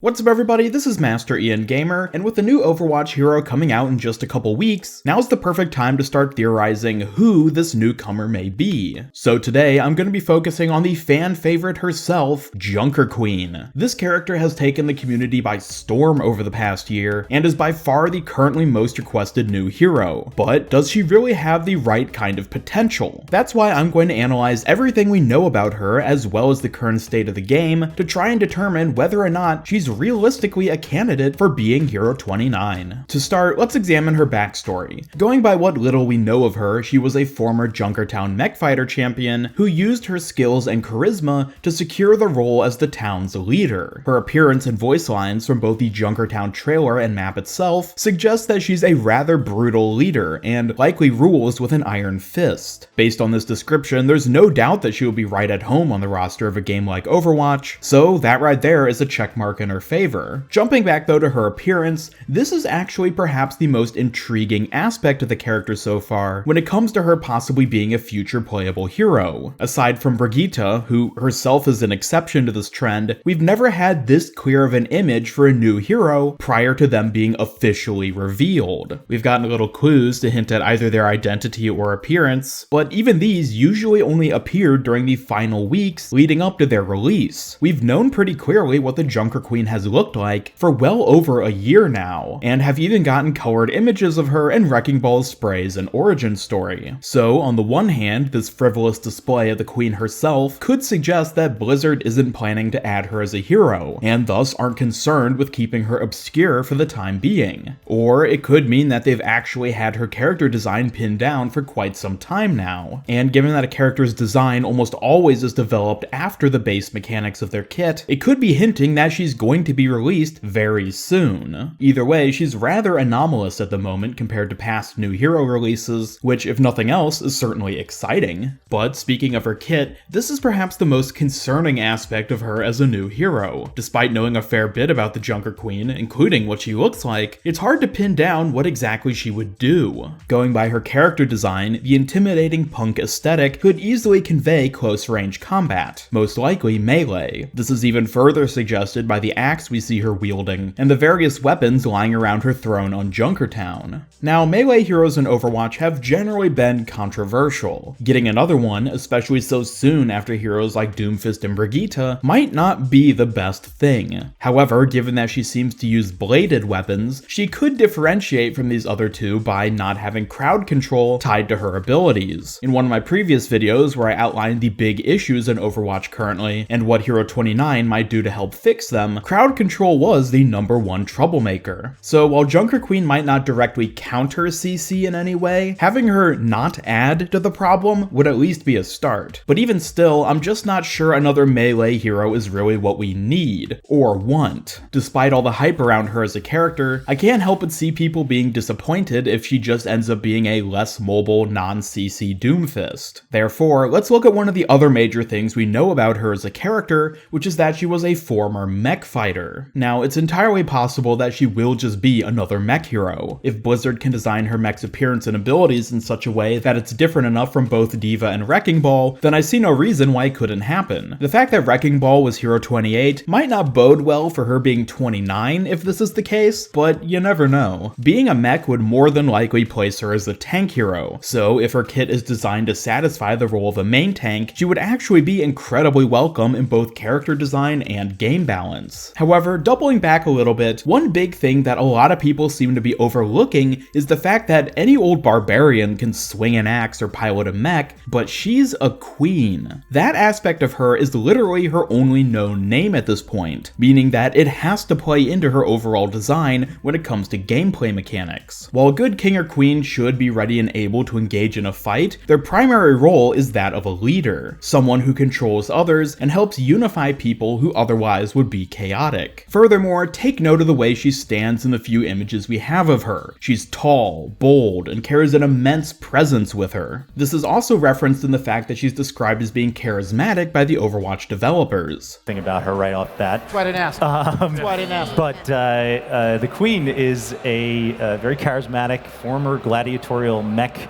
What's up everybody, this is Master Ian Gamer, and with the new Overwatch hero coming out in just a couple weeks, now's the perfect time to start theorizing who this newcomer may be. So today, I'm going to be focusing on the fan favorite herself, Junker Queen. This character has taken the community by storm over the past year, and is by far the currently most requested new hero. But does she really have the right kind of potential? That's why I'm going to analyze everything we know about her, as well as the current state of the game, to try and determine whether or not she's realistically a candidate for being Hero 29. To start, let's examine her backstory. Going by what little we know of her, she was a former Junkertown mech fighter champion who used her skills and charisma to secure the role as the town's leader. Her appearance and voice lines from both the Junkertown trailer and map itself suggest that she's a rather brutal leader and likely rules with an iron fist. Based on this description, there's no doubt that she will be right at home on the roster of a game like Overwatch, so that right there is a checkmark in her favor. Jumping back though to her appearance, this is actually perhaps the most intriguing aspect of the character so far when it comes to her possibly being a future playable hero. Aside from Brigitte, who herself is an exception to this trend, we've never had this clear of an image for a new hero prior to them being officially revealed. We've gotten little clues to hint at either their identity or appearance, but even these usually only appeared during the final weeks leading up to their release. We've known pretty clearly what the Junker Queen has looked like for well over a year now, and have even gotten colored images of her in Wrecking Ball's sprays and origin story. So on the one hand, this frivolous display of the Queen herself could suggest that Blizzard isn't planning to add her as a hero, and thus aren't concerned with keeping her obscure for the time being. Or it could mean that they've actually had her character design pinned down for quite some time now, and given that a character's design almost always is developed after the base mechanics of their kit, it could be hinting that she's going to be released very soon. Either way, she's rather anomalous at the moment compared to past new hero releases, which if nothing else is certainly exciting. But speaking of her kit, this is perhaps the most concerning aspect of her as a new hero. Despite knowing a fair bit about the Junker Queen, including what she looks like, it's hard to pin down what exactly she would do. Going by her character design, the intimidating punk aesthetic could easily convey close range combat, most likely melee. This is even further suggested by the axe we see her wielding, and the various weapons lying around her throne on Junkertown. Now, melee heroes in Overwatch have generally been controversial. Getting another one, especially so soon after heroes like Doomfist and Brigitte, might not be the best thing. However, given that she seems to use bladed weapons, she could differentiate from these other two by not having crowd control tied to her abilities. In one of my previous videos where I outlined the big issues in Overwatch currently, and what Hero 29 might do to help fix them, crowd control was the #1 troublemaker. So while Junker Queen might not directly counter CC in any way, having her not add to the problem would at least be a start. But even still, I'm just not sure another melee hero is really what we need, or want. Despite all the hype around her as a character, I can't help but see people being disappointed if she just ends up being a less mobile, non-CC Doomfist. Therefore, let's look at one of the other major things we know about her as a character, which is that she was a former mech fighter. Now, it's entirely possible that she will just be another mech hero. If Blizzard can design her mech's appearance and abilities in such a way that it's different enough from both D.Va and Wrecking Ball, then I see no reason why it couldn't happen. The fact that Wrecking Ball was Hero 28 might not bode well for her being 29 if this is the case, but you never know. Being a mech would more than likely place her as a tank hero, so if her kit is designed to satisfy the role of a main tank, she would actually be incredibly welcome in both character design and game balance. However, doubling back a little bit, one big thing that a lot of people seem to be overlooking is the fact that any old barbarian can swing an axe or pilot a mech, but she's a queen. That aspect of her is literally her only known name at this point, meaning that it has to play into her overall design when it comes to gameplay mechanics. While a good king or queen should be ready and able to engage in a fight, their primary role is that of a leader, someone who controls others and helps unify people who otherwise would be chaotic. Furthermore, take note of the way she stands in the few images we have of her. She's tall, bold, and carries an immense presence with her. This is also referenced in the fact that she's described as being charismatic by the Overwatch developers. Thing about her right off bat. That's why I didn't ask. That's why I didn't ask. But the Queen is a very charismatic former gladiatorial mech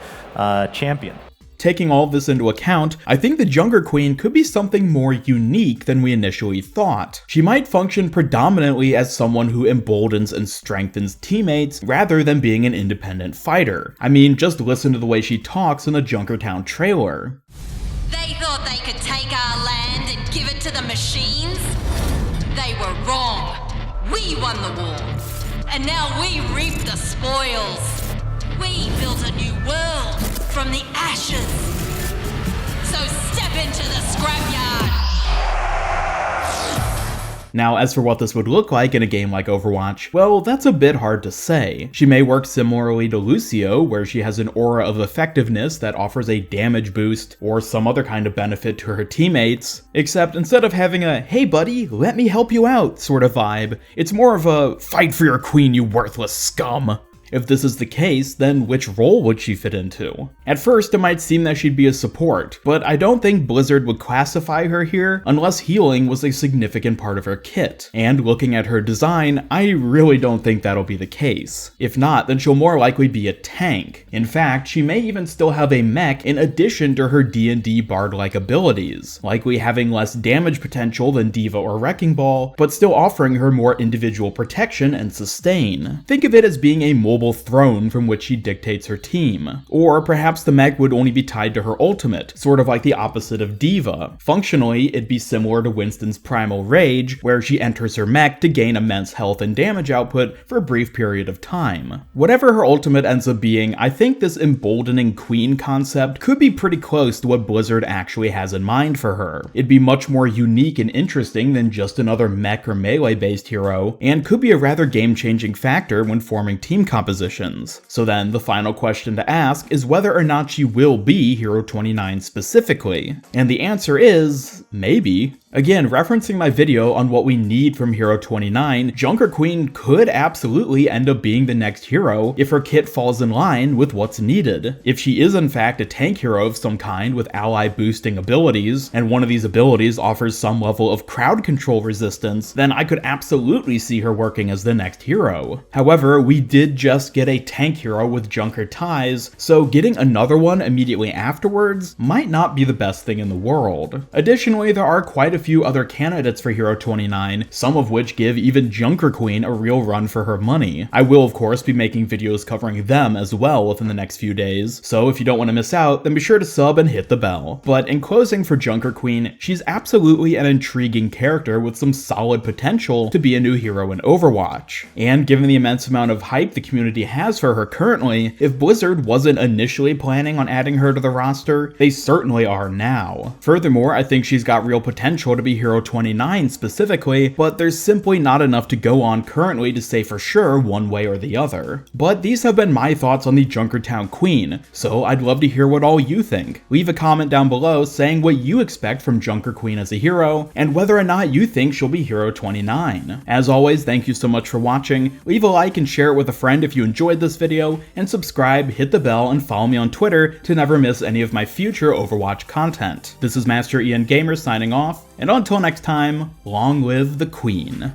champion. Taking all of this into account, I think the Junker Queen could be something more unique than we initially thought. She might function predominantly as someone who emboldens and strengthens teammates rather than being an independent fighter. I mean, just listen to the way she talks in the Junkertown trailer. They thought they could take our land and give it to the machines? They were wrong. We won the war. And now we reap the spoils. We built a new world from the ashes. So step into the scrapyard. Now, as for what this would look like in a game like Overwatch, well, that's a bit hard to say. She may work similarly to Lucio, where she has an aura of effectiveness that offers a damage boost or some other kind of benefit to her teammates, except instead of having a "hey buddy, let me help you out" sort of vibe, it's more of a "fight for your queen, you worthless scum." If this is the case, then which role would she fit into? At first, it might seem that she'd be a support, but I don't think Blizzard would classify her here unless healing was a significant part of her kit. And looking at her design, I really don't think that'll be the case. If not, then she'll more likely be a tank. In fact, she may even still have a mech in addition to her D&D bard-like abilities, likely having less damage potential than D.Va or Wrecking Ball, but still offering her more individual protection and sustain. Think of it as being a mobile throne from which she dictates her team. Or perhaps the mech would only be tied to her ultimate, sort of like the opposite of D.Va. Functionally, it'd be similar to Winston's Primal Rage, where she enters her mech to gain immense health and damage output for a brief period of time. Whatever her ultimate ends up being, I think this emboldening queen concept could be pretty close to what Blizzard actually has in mind for her. It'd be much more unique and interesting than just another mech or melee based hero, and could be a rather game-changing factor when forming team compositions. So then, the final question to ask is whether or not she will be Hero 29 specifically. And the answer is, maybe. Again, referencing my video on what we need from Hero 29, Junker Queen could absolutely end up being the next hero if her kit falls in line with what's needed. If she is in fact a tank hero of some kind with ally boosting abilities, and one of these abilities offers some level of crowd control resistance, then I could absolutely see her working as the next hero. However, we did just get a tank hero with Junker ties, so getting another one immediately afterwards might not be the best thing in the world. Additionally, there are quite a few other candidates for Hero 29, some of which give even Junker Queen a real run for her money. I will of course be making videos covering them as well within the next few days, so if you don't want to miss out, then be sure to sub and hit the bell. But in closing for Junker Queen, she's absolutely an intriguing character with some solid potential to be a new hero in Overwatch. And given the immense amount of hype the community has for her currently, if Blizzard wasn't initially planning on adding her to the roster, they certainly are now. Furthermore, I think she's got real potential to be Hero 29 specifically, but there's simply not enough to go on currently to say for sure one way or the other. But these have been my thoughts on the Junkertown Queen, so I'd love to hear what all you think. Leave a comment down below saying what you expect from Junker Queen as a hero, and whether or not you think she'll be Hero 29. As always, thank you so much for watching. Leave a like and share it with a friend if you enjoyed this video, and subscribe, hit the bell, and follow me on Twitter to never miss any of my future Overwatch content. This is Master Ian Gamer signing off, and until next time, long live the Queen.